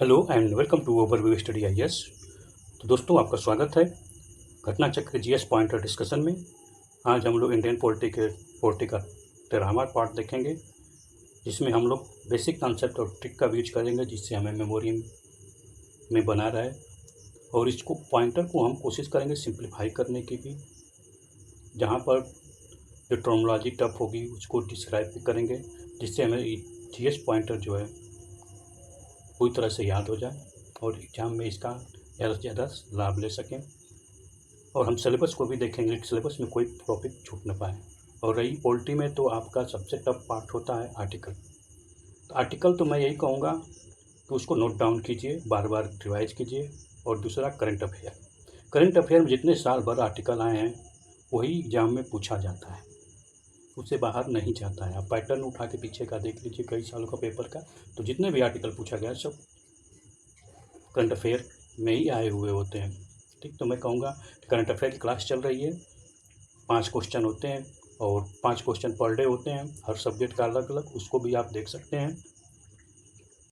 Hello and welcome to overview study IAS. तो दोस्तों, आपका स्वागत है घटना चक्र जीएस पॉइंटर डिस्कशन में। आज हम लोग इंडियन पॉलिटी का 13वां पार्ट देखेंगे, जिसमें हम लोग बेसिक कॉन्सेप्ट और ट्रिक का यूज करेंगे, जिससे हमें मेमोरी में बना रहे। और इसको पॉइंटर को हम कोशिश करेंगे सिंप्लीफाई करने की भी, जहाँ पर जो टर्मिनोलॉजी टफ होगी उसको डिस्क्राइब भी करेंगे, जिससे हमें जीएस पॉइंटर जो है पूरी तरह से याद हो जाए और एग्ज़ाम में इसका ज़्यादा से ज़्यादा लाभ ले सकें। और हम सिलेबस को भी देखेंगे कि सिलेबस में कोई टॉपिक छूट न पाए। और रही पॉलिटी में, तो आपका सबसे टफ पार्ट होता है आर्टिकल। तो आर्टिकल तो मैं यही कहूँगा कि उसको नोट डाउन कीजिए, बार बार रिवाइज कीजिए। और दूसरा करंट अफेयर। करंट अफेयर में जितने साल भर आर्टिकल आए हैं वही एग्ज़ाम में पूछा जाता है, उससे बाहर नहीं जाता है। आप पैटर्न उठा के पीछे का देख लीजिए कई सालों का पेपर का, तो जितने भी आर्टिकल पूछा गया सब करंट अफेयर में ही आए हुए होते हैं। ठीक, तो मैं कहूँगा करंट अफेयर की क्लास चल रही है, 5 क्वेश्चन होते हैं और 5 क्वेश्चन पर डे होते हैं, हर सब्जेक्ट का अलग अलग, उसको भी आप देख सकते हैं।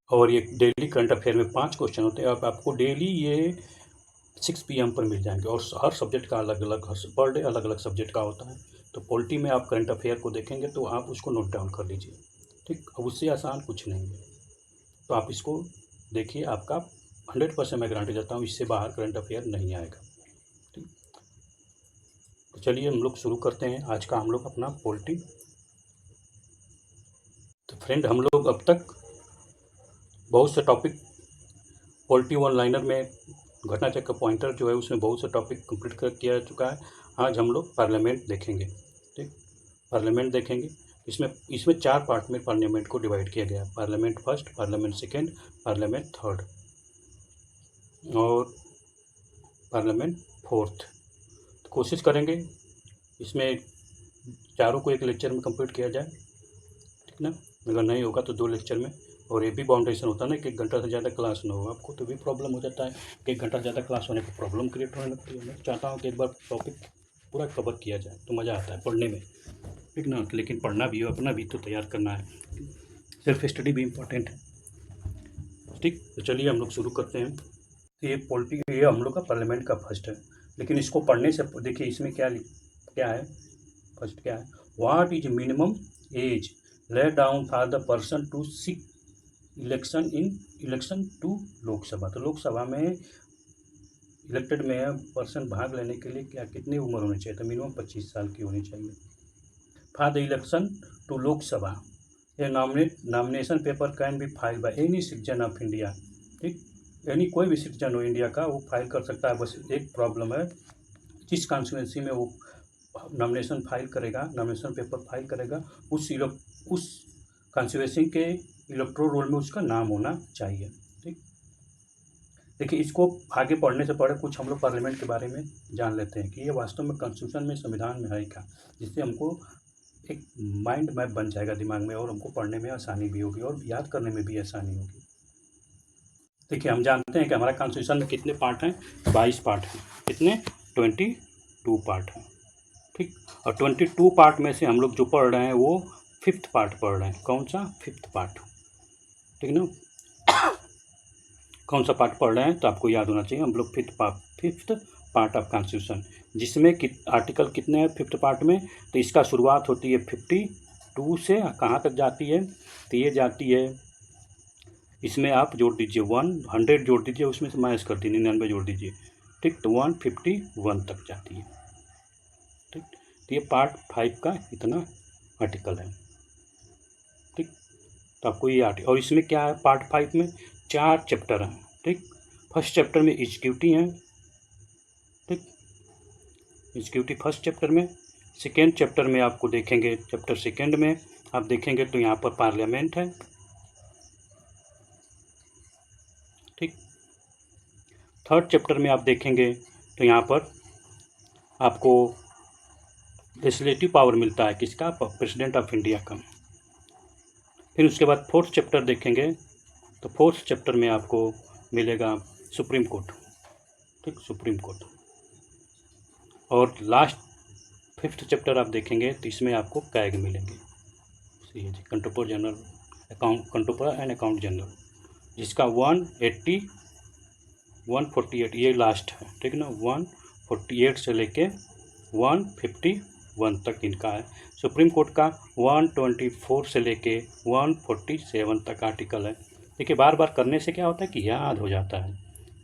और ये डेली करंट अफेयर में 5 क्वेश्चन होते हैं। अब आपको डेली ये 6 PM पर मिल जाएंगे और हर सब्जेक्ट का अलग अलग, हर पर डे अलग अलग सब्जेक्ट का होता है। तो पॉलिटी में आप करंट अफेयर को देखेंगे तो आप उसको नोट डाउन कर लीजिए। ठीक, अब उससे आसान कुछ नहीं है, तो आप इसको देखिए। आपका 100% मैं गारंटी देता हूँ, इससे बाहर करंट अफेयर नहीं आएगा। ठीक, तो चलिए हम लोग शुरू करते हैं आज का हम लोग अपना पॉलिटी। तो फ्रेंड, हम लोग अब तक बहुत से टॉपिक पॉलिटी वन लाइनर में घटना चक्र पॉइंटर जो है उसमें बहुत से टॉपिक कंप्लीट कर किया चुका है। आज हम लोग पार्लियामेंट देखेंगे। ठीक, पार्लियामेंट देखेंगे। इसमें 4 पार्ट में पार्लियामेंट को डिवाइड किया गया है। Parliament first, parliament second, parliament third और पार्लियामेंट फोर्थ। तो कोशिश करेंगे इसमें चारों को एक लेक्चर में कंप्लीट किया जाए, ठीक ना। अगर नहीं होगा तो 2 लेक्चर में। और ये भी बाउंडेशन होता है ना कि 1 घंटा से ज़्यादा क्लास ना हो, आपको तो भी प्रॉब्लम हो जाता है कि 1 घंटा ज़्यादा क्लास होने पर प्रॉब्लम क्रिएट होने लगती है। मैं चाहता हूँ कि एक बार टॉपिक पूरा कवर किया जाए तो मज़ा आता है पढ़ने में, ठीक ना। लेकिन पढ़ना भी हो, अपना भी तो तैयार करना है, सेल्फ स्टडी भी इम्पोर्टेंट है। ठीक, तो चलिए हम लोग शुरू करते हैं। तो ये हम लोग का पार्लियामेंट का फर्स्ट है, लेकिन इसको पढ़ने से देखिए इसमें क्या है। फर्स्ट क्या है, what is minimum age lay down for the person to seek election to Lok Sabha. तो लोकसभा में इलेक्टेड में पर्सन भाग लेने के लिए क्या कितनी उम्र होनी चाहिए, तो मिनिमम 25 साल की होनी चाहिए। For the election to Lok Sabha a nomination paper can be file by any citizen of India. ठीक, यानी कोई भी सिटीजन हो इंडिया का वो फाइल कर सकता है। बस एक प्रॉब्लम है, जिस कॉन्स्टिट्यूंसी में वो नॉमिनेशन पेपर फाइल करेगा उस कॉन्स्टिट्यूंसी के इलेक्टोरल रोल में उसका नाम होना चाहिए। ठीक, देखिए इसको आगे पढ़ने से पहले कुछ हम लोग पार्लियामेंट के बारे में जान लेते हैं कि ये वास्तव में कॉन्स्टिट्यूशन में, संविधान में है क्या, जिससे हमको एक माइंड मैप बन जाएगा दिमाग में और हमको पढ़ने में आसानी भी होगी और याद करने में भी आसानी होगी। देखिए हम जानते हैं कि हमारा कॉन्स्टिट्यूशन में कितने पार्ट हैं, 22 पार्ट हैं। कितने? 22 पार्ट हैं। ठीक, और 22 पार्ट में से हम लोग जो पढ़ रहे हैं वो 5th पार्ट पढ़ रहे हैं। कौन सा? 5th पार्ट, ठीक ना। कौन सा पार्ट पढ़ रहे हैं तो आपको याद होना चाहिए। हम लोग 5th पार्ट ऑफ कॉन्स्टिट्यूशन, जिसमें आर्टिकल कितने हैं 5th पार्ट में, तो इसका शुरुआत होती है 52 से। कहाँ तक जाती है? तो ये जाती है, इसमें आप जोड़ दीजिए 100 जोड़ दीजिए, उसमें से माइनस कर दीजिए 99 जोड़ दीजिए। ठीक, तो 151 तक जाती है। ठीक, तो ये पार्ट 5 का इतना आर्टिकल है। ठीक, तो आपको ये और इसमें क्या है, पार्ट 5 में 4 चैप्टर हैं। ठीक, फर्स्ट चैप्टर में एग्जीक्यूटिव है। ठीक, एग्जीक्यूटिव फर्स्ट चैप्टर में। सेकेंड चैप्टर में आपको देखेंगे, चैप्टर सेकेंड में आप देखेंगे तो यहाँ पर पार्लियामेंट है। ठीक, थर्ड चैप्टर में आप देखेंगे तो यहाँ पर आपको लेजिस्लेटिव पावर मिलता है, किसका? प्रेसिडेंट ऑफ इंडिया का। फिर उसके बाद फोर्थ चैप्टर देखेंगे तो फोर्थ चैप्टर में आपको मिलेगा सुप्रीम कोर्ट। ठीक, सुप्रीम कोर्ट। और लास्ट 5th चैप्टर आप देखेंगे तो इसमें आपको कैग मिलेंगे, कंट्रोलर एंड अकाउंट जनरल। जिसका 180 148 ये लास्ट है, ठीक है ना। 148 से लेके 151 तक इनका है। सुप्रीम कोर्ट का 124 से लेके 147 तक आर्टिकल है। देखिए बार बार करने से क्या होता है कि याद हो जाता है,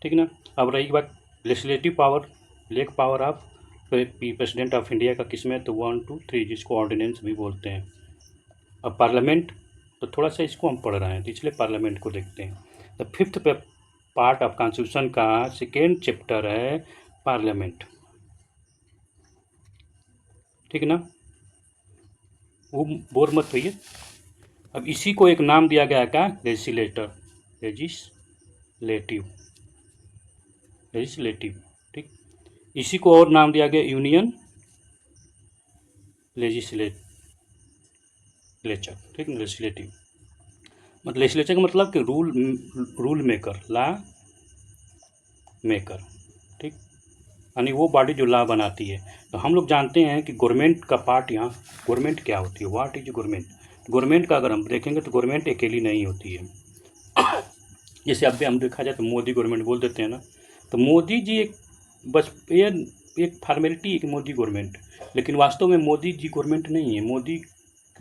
ठीक है ना। अब रही बात legislative power, leg power of president of India का किसमें, तो 1 2 3, जिसको ऑर्डिनेंस भी बोलते हैं। अब पार्लियामेंट, तो थोड़ा सा इसको हम पढ़ रहे हैं तो इसलिए पार्लियामेंट को देखते हैं। The fifth part of constitution का सेकेंड चैप्टर है पार्लियामेंट, ठीक है ना। वो बोर मत होइए। अब इसी को एक नाम दिया गया क्या, लेजिस्लेटर, लेजिस्लेटिव, लेजिस्लेटिव, ठीक। इसी को और नाम दिया गया यूनियन लेजिस्लेचर, ठीक है। लेजिस्लेटिव मतलब लेजिस्लेचर का मतलब कि रूल मेकर, लॉ मेकर, ठीक। यानी वो बॉडी जो लॉ बनाती है। तो हम लोग जानते हैं कि गवर्नमेंट का पार्ट, यहाँ गवर्नमेंट क्या होती है, व्हाट इज गवर्नमेंट। गवर्नमेंट का अगर हम देखेंगे तो गवर्नमेंट अकेली नहीं होती है। जैसे अब भी हम देखा जाए तो मोदी गवर्नमेंट बोल देते हैं ना, तो मोदी जी एक बस ये एक फॉर्मेलिटी है कि मोदी गवर्नमेंट, लेकिन वास्तव में मोदी जी गवर्नमेंट नहीं है, मोदी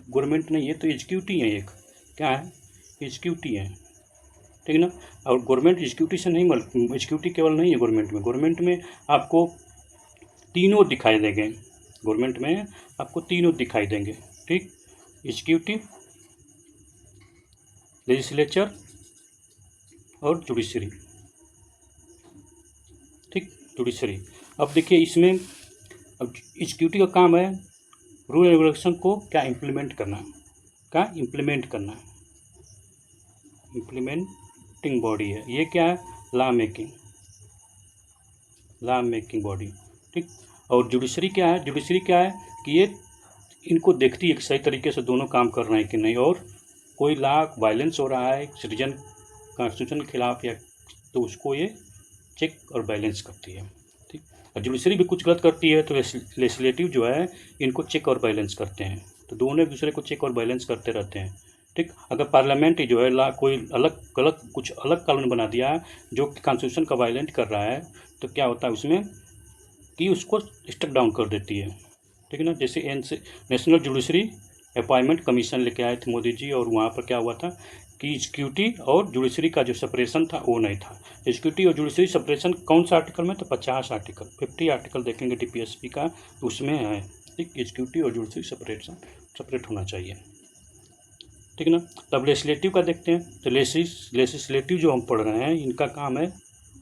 गवर्नमेंट नहीं है, तो एग्जीक्यूटिव है एक, क्या है, एग्जीक्यूटिव है, ठीक है ना। और गवर्नमेंट एग्जीक्यूटिव से नहीं, एग्जीक्यूटिव केवल नहीं है गवर्नमेंट में आपको तीनों दिखाई देंगे, गवर्नमेंट में आपको तीनों दिखाई देंगे, ठीक। एग्जीक्यूटिव, लेजिस्लेचर और जुडिशरी, ठीक, जुडिशरी। अब देखिए इसमें अब एग्जीक्यूटिव का काम है रूल रेगुलेशन को क्या इम्प्लीमेंट करना, इम्प्लीमेंटिंग बॉडी है ये, क्या है, लॉ मेकिंग बॉडी, ठीक। और जुडिशरी क्या है, कि ये इनको देखती है कि सही तरीके से दोनों काम कर रहे हैं कि नहीं, और कोई लॉ वायलेंस हो रहा है सिटीजन कॉन्स्टिट्यूशन के खिलाफ या, तो उसको ये चेक और बैलेंस करती है, ठीक। और जुडिशरी भी कुछ गलत करती है तो लेजिस्लेटिव जो है इनको चेक और बैलेंस करते हैं, तो दोनों एक दूसरे को चेक और बैलेंस करते रहते हैं, ठीक। अगर पार्लियामेंट जो है ला कोई कुछ अलग कानून बना दिया जो कि कॉन्स्टिट्यूशन का वायलेंट कर रहा है, तो क्या होता है उसमें कि उसको स्टेप डाउन कर देती है, ठीक है ना। जैसे नेशनल जुडिशरी अपॉइंटमेंट कमीशन लेके आए थे मोदी जी, और वहाँ पर क्या हुआ था कि एग्जीक्यूटिव और जुडिशरी का जो सेपरेशन था वो नहीं था। एग्जीक्यूटिव और जुडिशरी सेपरेशन कौन सा आर्टिकल में, तो 50 आर्टिकल देखेंगे डीपीएसपी का, तो उसमें है, ठीक। एग्जीक्यूटिव और जुडिशरी सेपरेट होना चाहिए, ठीक ना। तब लेजिस्लेटिव का देखते हैं, तो लेजिस्लेटिव जो हम पढ़ रहे हैं इनका काम है,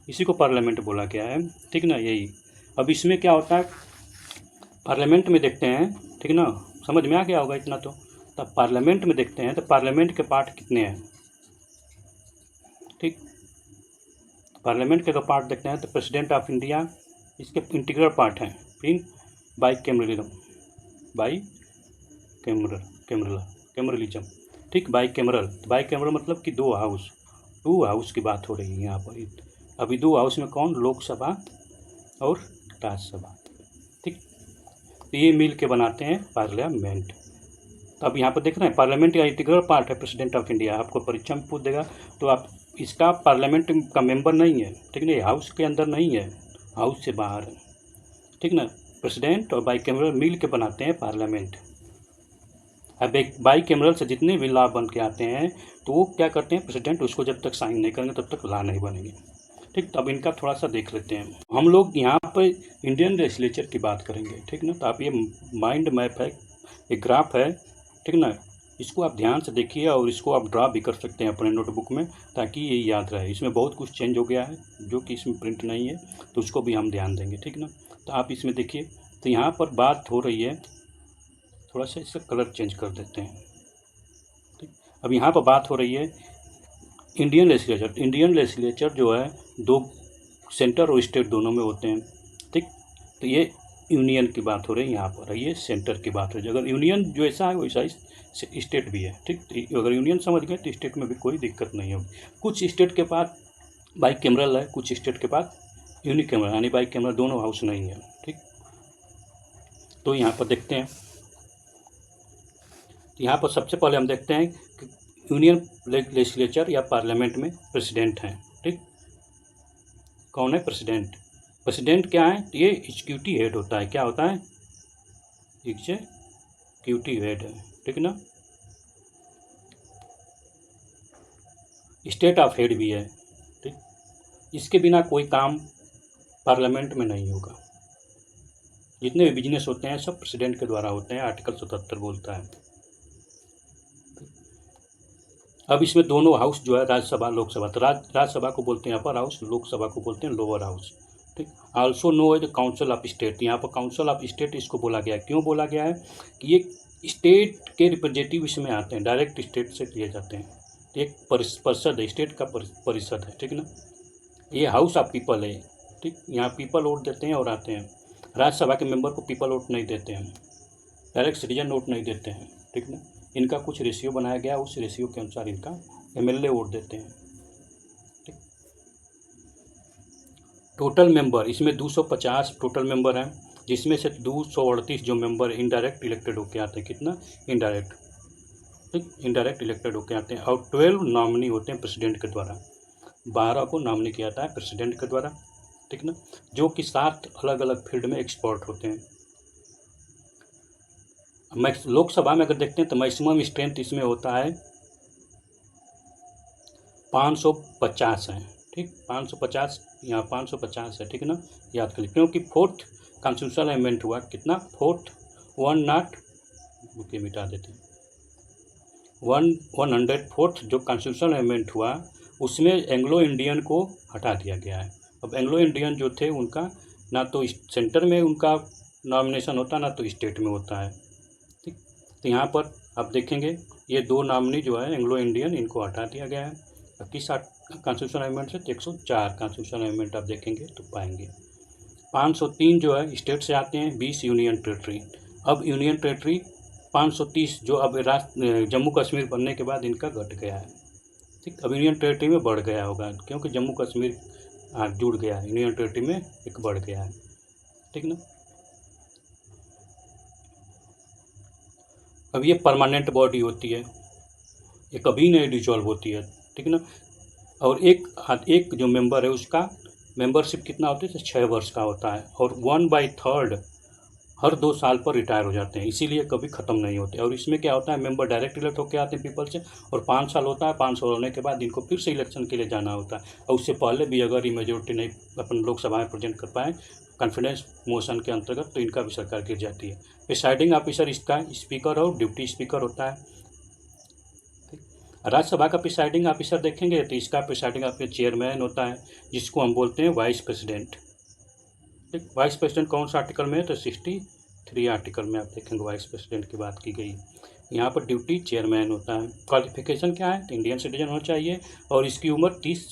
इसी को पार्लियामेंट बोला गया है, ठीक ना, यही। अब इसमें क्या होता है, पार्लियामेंट में देखते हैं, ठीक ना, समझ में आ गया होगा इतना तो। तब पार्लियामेंट में देखते हैं तो पार्लियामेंट के पार्ट कितने हैं, ठीक। पार्लियामेंट के अगर पार्ट देखते हैं तो प्रेसिडेंट ऑफ इंडिया इसके इंटीग्रल पार्ट हैं, फिर कैमरलिज्म, ठीक। बाई कैमरल मतलब कि टू हाउस की बात हो रही है यहाँ पर। अभी 2 हाउस में कौन, लोकसभा और राज्यसभा, ठीक। तो ये मिल के बनाते हैं पार्लियामेंट। तो अब यहाँ पर देख रहे हैं पार्लियामेंट का इंटीग्रल पार्ट है प्रेसिडेंट ऑफ इंडिया। आपको परीक्षा में पूछ देगा तो आप इसका पार्लियामेंट का मेंबर नहीं है, ठीक है ना, हाउस के अंदर नहीं है, हाउस से बाहर है, ठीक ना। प्रेसिडेंट और बाई कैमरल मिल के बनाते हैं पार्लियामेंट। अब एक बाई कैमरल से जितने भी लॉ बन के आते हैं तो वो क्या करते हैं, प्रेसिडेंट उसको जब तक साइन नहीं करेंगे तब तक लॉ नहीं बनेंगे, ठीक। तो अब इनका थोड़ा सा देख लेते हैं हम लोग। यहाँ पर इंडियन लेजिस्लेचर की बात करेंगे, ठीक ना। तो आप ये माइंड मैप है, एक ग्राफ है, ठीक ना, इसको आप ध्यान से देखिए और इसको आप ड्रा भी कर सकते हैं अपने नोटबुक में, ताकि ये याद रहे। इसमें बहुत कुछ चेंज हो गया है जो कि इसमें प्रिंट नहीं है, तो उसको भी हम ध्यान देंगे, ठीक ना। तो आप इसमें देखिए, तो यहाँ पर बात हो रही है, थोड़ा सा इसका कलर चेंज कर देते हैं, ठीक। अब यहाँ पर बात हो रही है इंडियन लेजिस्लेचर जो है 2 सेंटर और स्टेट दोनों में होते हैं, ठीक। तो ये यूनियन की बात हो रही है यहाँ पर, ये सेंटर की बात हो रही है। अगर यूनियन जो ऐसा है वैसा स्टेट भी है, ठीक। तो अगर यूनियन समझ गए तो स्टेट में भी कोई दिक्कत नहीं होगी। कुछ स्टेट के पास बाई कैमरल है, कुछ स्टेट के पास यूनिकैमरल, यानी बाई कैमरल दोनों हाउस नहीं है, ठीक। तो यहाँ पर देखते हैं, यहाँ पर सबसे पहले हम देखते हैं कि यूनियन लेजिस्लेचर या पार्लियामेंट में प्रेसिडेंट हैं। ठीक, कौन है? प्रेसिडेंट। प्रेसिडेंट क्या है? ये एग्जीक्यूटिव हेड होता है। क्या होता है? एग्जीक्यूटिव हेड है। ठीक ना। स्टेट ऑफ हेड भी है। ठीक, इसके बिना कोई काम पार्लियामेंट में नहीं होगा। जितने भी बिजनेस होते हैं सब प्रेसिडेंट के द्वारा होते हैं, आर्टिकल 77 बोलता है। अब इसमें दोनों हाउस जो है, राज्यसभा लोकसभा, तो राज्यसभा को बोलते हैं अपर हाउस, लोकसभा को बोलते हैं लोअर हाउस। ठीक, also known as council of state. यहाँ पर काउंसिल ऑफ स्टेट इसको बोला गया है। क्यों बोला गया है? कि ये स्टेट के रिप्रेजेंटेटिव इसमें आते हैं, डायरेक्ट स्टेट से किए जाते हैं। एक परिषद है, स्टेट का परिषद है। ठीक ना। ये हाउस ऑफ पीपल है। ठीक, यहाँ पीपल वोट देते हैं और आते हैं। राज्यसभा के मेंबर को पीपल वोट नहीं देते हैं, डायरेक्ट सिटीजन वोट नहीं देते हैं। ठीक ना। इनका कुछ रेशियो बनाया गया, उस रेशियो के अनुसार इनका एमएलए वोट देते हैं। ठीक, टोटल मेंबर इसमें 250 टोटल मेंबर हैं, जिसमें से 238 जो मेंबर इनडायरेक्ट इलेक्टेड होके आते हैं। कितना? इनडायरेक्ट। ठीक, इनडायरेक्ट इलेक्टेड होके आते हैं। और 12 नॉमिनी होते हैं प्रेसिडेंट के द्वारा। 12 को नॉमिनी किया जाता है प्रेसिडेंट के द्वारा। ठीक ना, जो कि 7 अलग अलग फील्ड में एक्सपर्ट होते हैं। लोकसभा में अगर देखते हैं तो मैक्सिमम स्ट्रेंथ इसमें होता है 550 है। ठीक, 550, यहाँ 550 है। ठीक है ना, याद कर लीजिए, क्योंकि 4th कॉन्स्टिट्यूशनल अमेंडमेंट हुआ। कितना? 4th 1 रुकिए मिटा देते हैं। 104th जो कॉन्स्टिट्यूशनल अमेंडमेंट हुआ उसमें एंग्लो इंडियन को हटा दिया गया है। अब एंग्लो इंडियन जो थे उनका ना तो सेंटर में उनका नॉमिनेशन होता, ना तो स्टेट में होता है। ठीक, तो यहाँ पर आप देखेंगे ये 2 नॉमिनी जो है एंग्लो इंडियन, इनको हटा दिया गया है। किस कॉन्स्टिट्यूशन अमेंडमेंट से? 104 कॉन्स्टिट्यूशन अमेंडमेंट आप देखेंगे तो पाएंगे। 503 जो है स्टेट से आते हैं, 20 यूनियन टेरेटरी। अब यूनियन टेरेटरी 530 जो अब जम्मू कश्मीर बनने के बाद इनका घट गया है। ठीक, अब यूनियन टेरेटरी में बढ़ गया होगा, क्योंकि जम्मू कश्मीर जुड़ गया है, यूनियन टेरेटरी में एक बढ़ गया है। ठीक ना। अब ये परमानेंट बॉडी होती है, ये कभी नहीं डिसॉल्व होती है। ठीक ना। और एक जो मेंबर है उसका मेंबरशिप कितना होता है? 6 वर्ष का होता है। और 1/3 हर 2 साल पर रिटायर हो जाते हैं, इसीलिए कभी ख़त्म नहीं होते। और इसमें क्या होता है? मेंबर डायरेक्ट इलेक्ट होकर आते हैं पीपल से, और 5 साल होता है। 5 साल होने के बाद इनको फिर से इलेक्शन के लिए जाना होता है। और उससे पहले भी अगर ये मेजोरिटी नहीं अपन लोकसभा में प्रेजेंट कर पाए कॉन्फिडेंस मोशन के अंतर्गत, तो इनका भी सरकार गिर जाती है। प्रिसाइडिंग ऑफिसर इसका स्पीकर और डिप्टी स्पीकर होता है। राज्यसभा का प्रिसाइडिंग ऑफिसर देखेंगे तो इसका प्रिसाइडिंग ऑफिसर चेयरमैन होता है, जिसको हम बोलते हैं वाइस प्रेसिडेंट। ठीक, वाइस प्रेसिडेंट कौन सा आर्टिकल में है? तो 63 आर्टिकल में आप देखेंगे वाइस प्रेसिडेंट की बात की गई। यहाँ पर ड्यूटी चेयरमैन होता है। क्वालिफिकेशन क्या है? तो इंडियन सिटीजन होना चाहिए और इसकी उम्र 30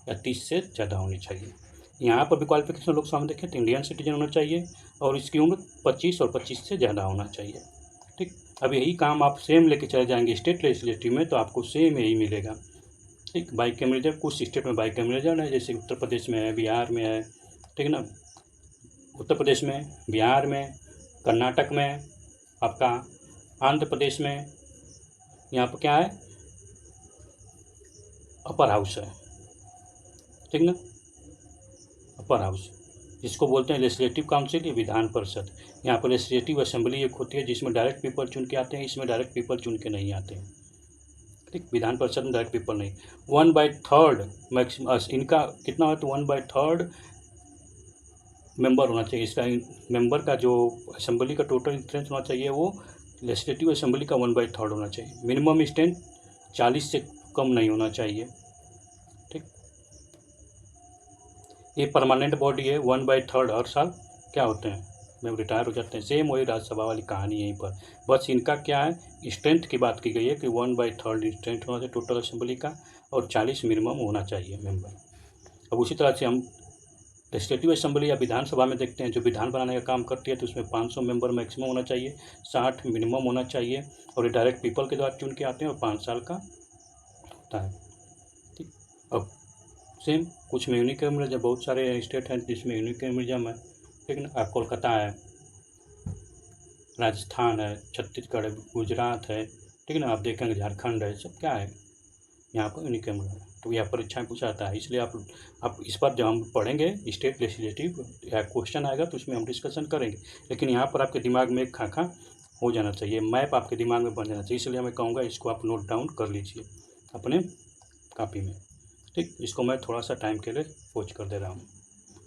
या 30 से ज़्यादा होनी चाहिए। यहाँ पर भी क्वालिफिकेशन लोकसभा में देखें तो इंडियन सिटीजन होना चाहिए और इसकी उम्र 25 और 25 से ज़्यादा होना चाहिए। ठीक, अब यही काम आप सेम लेके चले जाएंगे स्टेट लेजिस्लेटिव में, तो आपको सेम यही मिलेगा। ठीक, बाइकैमरलिज्म कुछ स्टेट में बाइकैमरलिज्म है, जैसे उत्तर प्रदेश में है, बिहार में है। ठीक ना, उत्तर प्रदेश में, बिहार में, कर्नाटक में, आपका आंध्र प्रदेश में यहाँ पर क्या है? अपर हाउस है। ठीक ना, अपर हाउस जिसको बोलते हैं लेजिस्लेटिव काउंसिल या विधान परिषद। यहाँ पर लेजिस्लेटिव असेंबली एक होती है जिसमें डायरेक्ट पीपल चुन के आते हैं, इसमें डायरेक्ट पीपल चुन के नहीं आते हैं। ठीक, विधान परिषद में डायरेक्ट पीपल नहीं। 1/3 मैक्सिमम इनका कितना है? तो 1/3 मेंबर होना चाहिए। इसका मेंबर का जो असेंबली का टोटल स्ट्रेंथ होना चाहिए वो लेजिस्लेटिव असेंबली का 1/3 होना चाहिए। मिनिमम स्ट्रेंथ 40 से कम नहीं होना चाहिए। ठीक, ये परमानेंट बॉडी है। 1/3 हर साल क्या होते हैं? में रिटायर हो जाते हैं। सेम वही राज्यसभा वाली कहानी यहीं पर, बस इनका क्या है? स्ट्रेंथ की बात की गई है कि 1/3 स्ट्रेंथ होना चाहिए टोटल असेंबली का और 40 मिनिमम होना चाहिए मेंबर। अब उसी तरह से हम लेजिस्लेटिव असेंबली या विधानसभा में देखते हैं, जो विधान बनाने का काम करती है, तो उसमें 500 मेंबर मैक्सिमम होना चाहिए, 60 मिनिमम होना चाहिए और ये डायरेक्ट पीपल के द्वारा चुन के आते हैं और 5 साल का होता है। ठीक, अब सेम कुछ में यूनिकैमरलिज्म, बहुत सारे स्टेट हैं जिसमें यूनिकैमरलिज्म है। ठीक ना, कोलकाता है, राजस्थान है, छत्तीसगढ़ है, गुजरात है, ठीक है ना। आप देखेंगे झारखंड है, सब क्या है यहाँ पर यूनिकैमरल है। तो यह परीक्षाएँ पूछा जाता है, इसलिए आप इस पर जब हम पढ़ेंगे स्टेट लेजिस्लेटिव या क्वेश्चन आएगा तो उसमें हम डिस्कशन करेंगे। लेकिन यहाँ पर आपके दिमाग में एक खाका हो जाना चाहिए, मैप आपके दिमाग में बन जाना चाहिए, इसलिए मैं कहूँगा इसको आप नोट डाउन कर लीजिए अपने कॉपी में। ठीक, इसको मैं थोड़ा सा टाइम के लिए पॉज कर दे रहा हूँ,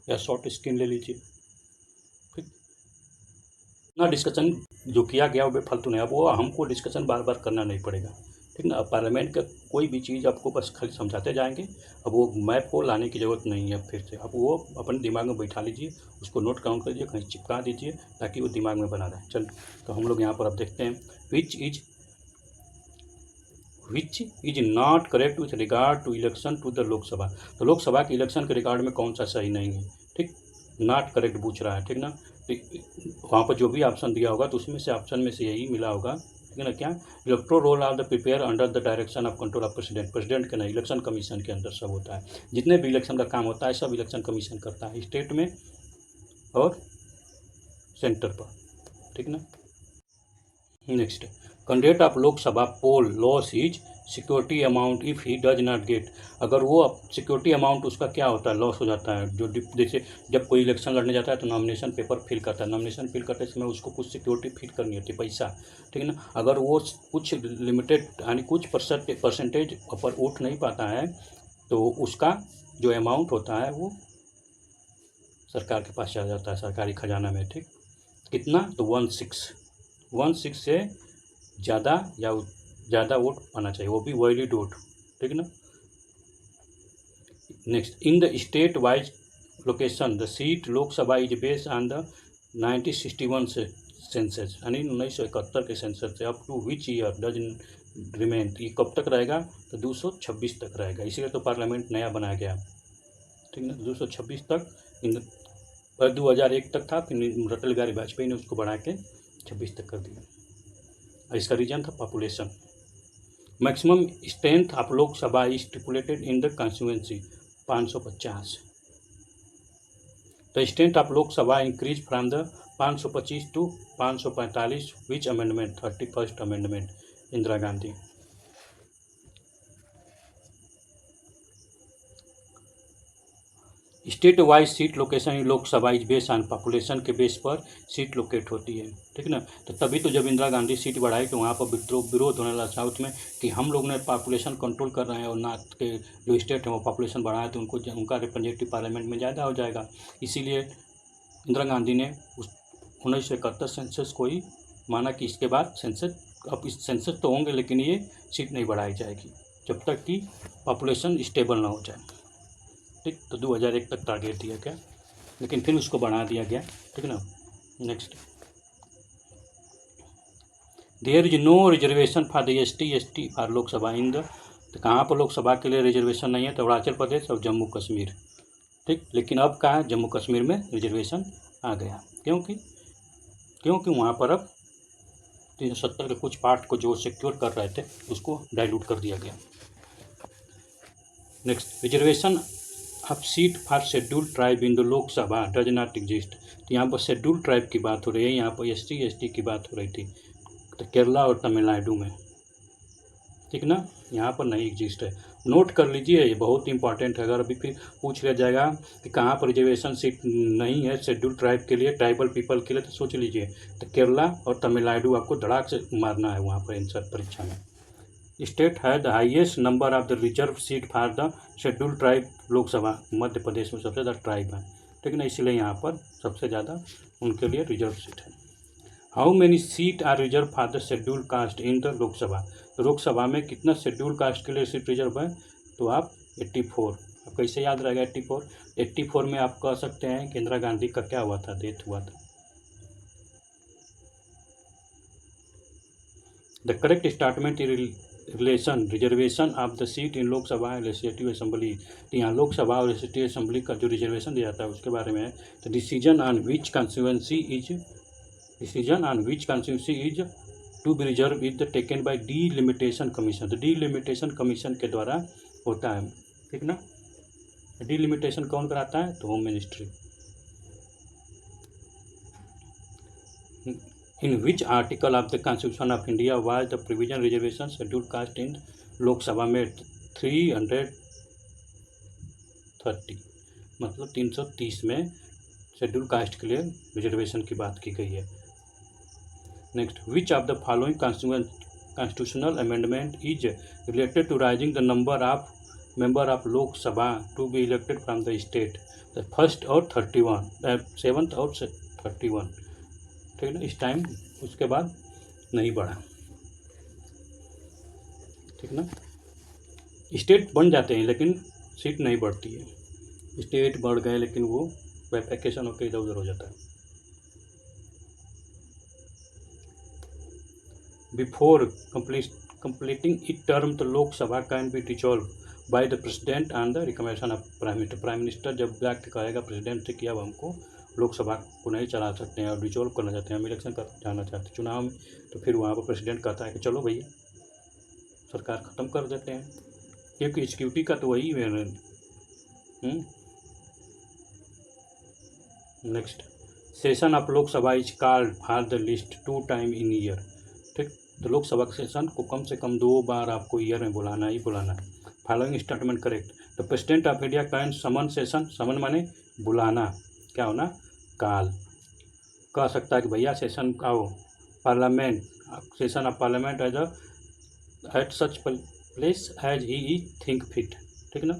या शॉर्ट स्क्रीन ले लीजिए। ठीक, ना डिस्कशन जो किया गया वो बेफालतू नहीं, अब वो हमको डिस्कशन बार बार करना नहीं पड़ेगा। ठीक ना। अब पार्लियामेंट का कोई भी चीज़ आपको बस खाली समझाते जाएंगे, अब वो मैप को लाने की ज़रूरत नहीं है फिर से। अब वो अपने दिमाग में बैठा लीजिए, उसको नोट डाउन कर लीजिए, कहीं चिपका दीजिए ताकि वो दिमाग में बना रहे। चल, तो हम लोग यहाँ पर अब देखते हैं which is not correct with regard to election to the Lok Sabha. तो लोकसभा के इलेक्शन के रिगार्ड में कौन सा सही नहीं है। ठीक, नॉट करेक्ट पूछ रहा है। ठीक ना। वहाँ पर जो भी ऑप्शन दिया होगा तो उसमें से ऑप्शन में से यही मिला होगा। ठीक है ना। क्या, electoral roll of the prepare under the direction of control of president के नहीं, इलेक्शन कमीशन के अंदर सब होता है। जितने भी इलेक्शन का काम होता है सब इलेक्शन कमीशन करता है, स्टेट में और सेंटर पर। ठीक ना। Next, candidate of Lok Sabha poll loss his security amount if he does not get. अगर वो सिक्योरिटी अमाउंट उसका क्या होता है, लॉस हो जाता है। जो जैसे जब कोई इलेक्शन लड़ने जाता है तो नॉमिनेशन पेपर फिल करता है, नॉमिनेशन फिल करते समय उसको कुछ सिक्योरिटी फिल करनी होती है, पैसा। ठीक है ना। अगर वो कुछ लिमिटेड यानी कुछ परसेंटेज पर उठ नहीं पाता है तो उसका जो अमाउंट होता है वो सरकार के पास चला जाता है, सरकारी खजाना में। ठीक, कितना, तो 1/6 से ज़्यादा या ज़्यादा वोट आना चाहिए, वो भी वैलिड वोट। ठीक ना। Next, in the state wise location the seat Lok Sabha is based on the 1961 से सेंसस, यानी 1971 के सेंसस से up to which year does remain. ये कब तक रहेगा, तो 226 तक रहेगा, इसीलिए तो पार्लियामेंट नया बनाया गया। ठीक ना, 226 तक। इन 2001 तक था, फिर अटल बिहारी वाजपेयी ने उसको बढ़ा के 26 तक कर दिया। इसका रीजन था population. Maximum strength of Lok Sabha is stipulated in the constitution 550। The strength of Lok Sabha increase from the 525 to 545 which amendment, 31st amendment, Indira Gandhi. State wise seat location in Lok Sabha is based on population के बेस पर सीट लोकेट होती है। ठीक ना। तो तभी तो जब इंदिरा गांधी सीट बढ़ाई तो वहाँ पर विरोध होने लगा साउथ में कि हम लोग ने पॉपुलेशन कंट्रोल कर रहे हैं और नॉर्थ के जो स्टेट हैं वो पॉपुलेशन बढ़ाए तो उनका रिप्रेजेंटेटिव पार्लियामेंट में ज़्यादा हो जाएगा। इसीलिए इंदिरा गांधी ने उस 1971 सेंसस को ही माना कि इसके बाद सेंसस, अब इस सेंसस तो होंगे लेकिन ये सीट नहीं बढ़ाई जाएगी जब तक कि पॉपुलेशन स्टेबल ना हो जाए। ठीक, तो 2001 तक टारगेट दिया गया, लेकिन फिर उसको बढ़ा दिया गया। ठीक है ना। Next, there is no reservation for the ST for Lok Sabha in the, तो कहाँ पर लोकसभा के लिए रिजर्वेशन नहीं है, तो अरुणाचल प्रदेश और जम्मू कश्मीर। ठीक, लेकिन अब कहाँ है, जम्मू कश्मीर में रिजर्वेशन आ गया, क्योंकि वहाँ पर अब 370 के कुछ पार्ट को जो सिक्योर कर रहे थे उसको डाइल्यूट कर दिया गया। नेक्स्ट, रिजर्वेशन अब seat for schedule tribe in the Lok Sabha does not exist. तो यहाँ पर शेड्यूल ट्राइब की बात हो रही है, यहाँ पर ST की बात हो रही थी, तो केरला और तमिलनाडु में। ठीक ना, यहाँ पर नहीं एग्जिस्ट है, नोट कर लीजिए, ये बहुत इंपॉर्टेंट है। अगर अभी फिर पूछ लिया जाएगा कि कहाँ पर रिजर्वेशन सीट नहीं है शेड्यूल ट्राइब के लिए, ट्राइबल पीपल के लिए, तो सोच लीजिए, तो केरला और तमिलनाडु आपको धड़ाक से मारना है वहाँ पर आंसर परीक्षा में। स्टेट है the highest number of the reserve seat for the schedule tribe Lok Sabha, Madhya Pradesh में सबसे ज़्यादा ट्राइब है। ठीक है ना, इसलिए यहाँ पर सबसे ज़्यादा उनके लिए रिजर्व सीट है। How many seat are reserve for the schedule caste in the Lok Sabha. तो लोकसभा में कितना शेड्यूल कास्ट के लिए सीट रिजर्व है, तो आप 84। अब कैसे याद रहेगा 84 में आप कह सकते हैं कि इंदिरा गांधी का क्या हुआ था, डेथ हुआ था। The correct statement relation reservation of the seat in Lok Sabha and legislative assembly. तो यहाँ लोकसभा और लेजिस्लेटिव असेंबली का जो रिजर्वेशन दिया जाता है उसके बारे में है। तो decision on which constituency is to be reserve is the taken by delimitation commission. तो डीलिमिटेशन कमीशन के द्वारा होता है। ठीक ना, डीलिमिटेशन कौन कराता है, तो home ministry. In which article of the constitution of India was the provision reservation schedule caste in Lok Sabha में 330, मतलब 330 में शेड्यूल कास्ट के लिए रिजर्वेशन की बात की गई है। Next, which of the following constitutional amendment is related to raising the number of member of Lok Sabha to be elected from the state, the first और 7th और 31, ठीक है ना। इस टाइम उसके बाद नहीं बढ़ा, ठीक ना। स्टेट बन जाते हैं लेकिन सीट नहीं बढ़ती है। स्टेट बढ़ गए लेकिन वो वैकेशन होकर इधर उधर हो जाता है। Before completing its term the Lok Sabha can be dissolved by the president on the recommendation of prime minister. Prime minister जब एक्ट कहेगा प्रेसिडेंट से कि अब हमको लोकसभा को नहीं चला सकते हैं और डिजोल्व करना चाहते हैं, हम इलेक्शन कर जाना चाहते हैं चुनाव में, तो फिर वहाँ पर प्रेसिडेंट कहता है कि चलो भैया सरकार ख़त्म कर देते हैं, क्योंकि सिक्योरिटी का तो वही है। Next, session of Lok Sabha is called for the list 2 time in year, ठीक। तो लोकसभा के सेशन को कम से कम 2 बार आपको ईयर में बुलाना ही बुलाना है। Following statement correct, the president of India can summon session, summon माने बुलाना, क्या होना, काल। कह सकता है कि भैया सेशन आओ, parliament, session of parliament at such place as he think fit, ठीक ना।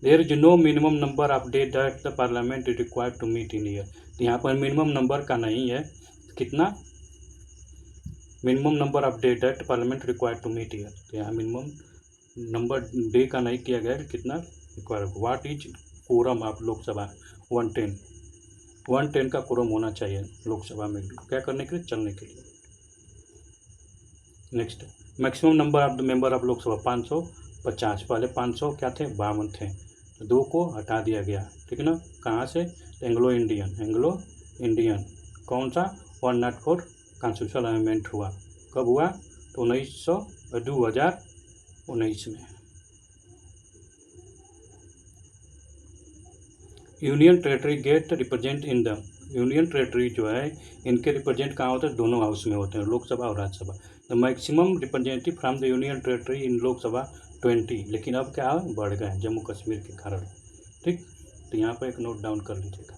There is no minimum number of day that the parliament is required to meet in year. तो यहाँ पर मिनिमम नंबर का नहीं है, कितना, minimum number of day that parliament required to meet year. तो यहाँ मिनिमम नंबर डे का नहीं किया गया कि कितना require. What is quorum of Lok Sabha, 110 का कोरम होना चाहिए लोकसभा में, क्या करने के लिए, चलने के लिए। Next, maximum number of the member of Lok Sabha 550, पहले 500 क्या थे, 52 थे, तो 2 को हटा दिया गया, ठीक है ना। कहाँ से, एंग्लो इंडियन कौन सा, 104 कॉन्स्टिट्यूशनल अमेंडमेंट हुआ, कब हुआ, तो 2019 में। Union territory get represent in the, union territory जो है इनके रिप्रेजेंट कहाँ होते हैं, दोनों हाउस में होते हैं, लोकसभा और Rajya Sabha. The maximum representative from the union territory in Lok Sabha 20, लेकिन अब क्या बढ़ गए जम्मू कश्मीर के कारण, ठीक। तो यहाँ पर एक नोट डाउन कर लीजिएगा।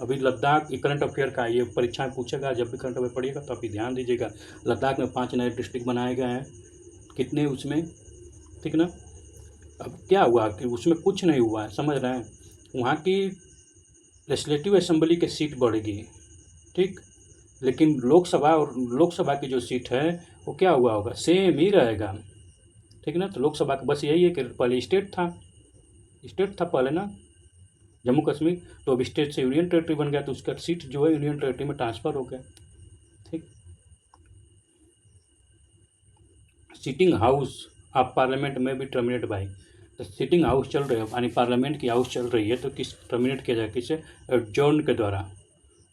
अभी लद्दाख करंट अफेयर का ये परीक्षा में पूछेगा, जब भी करंट अफेयर पढ़िएगा तो अभी ध्यान दीजिएगा। लद्दाख में 5 नए डिस्ट्रिक्ट बनाए गए हैं, कितने उसमें, ठीक ना। अब क्या हुआ कि उसमें कुछ नहीं हुआ है, समझ रहे हैं। वहाँ की लेजिस्लेटिव असेंबली की सीट बढ़ेगी, ठीक, लेकिन लोकसभा की जो सीट है वो क्या हुआ होगा, सेम ही रहेगा, ठीक ना। तो लोकसभा का बस यही है कि पहले स्टेट था पहले ना जम्मू कश्मीर, तो अब स्टेट से यूनियन टेरेटरी बन गया, तो उसका सीट जो है यूनियन टेरेटरी में ट्रांसफ़र हो गया, ठीक। सिटिंग हाउस ऑफ पार्लियामेंट में भी टर्मिनेट बाई, तो सिटिंग हाउस चल रही है यानी पार्लियामेंट की हाउस चल रही है, तो किस टर्मिनेट किया जाए, किससे, एडजॉर्न के द्वारा,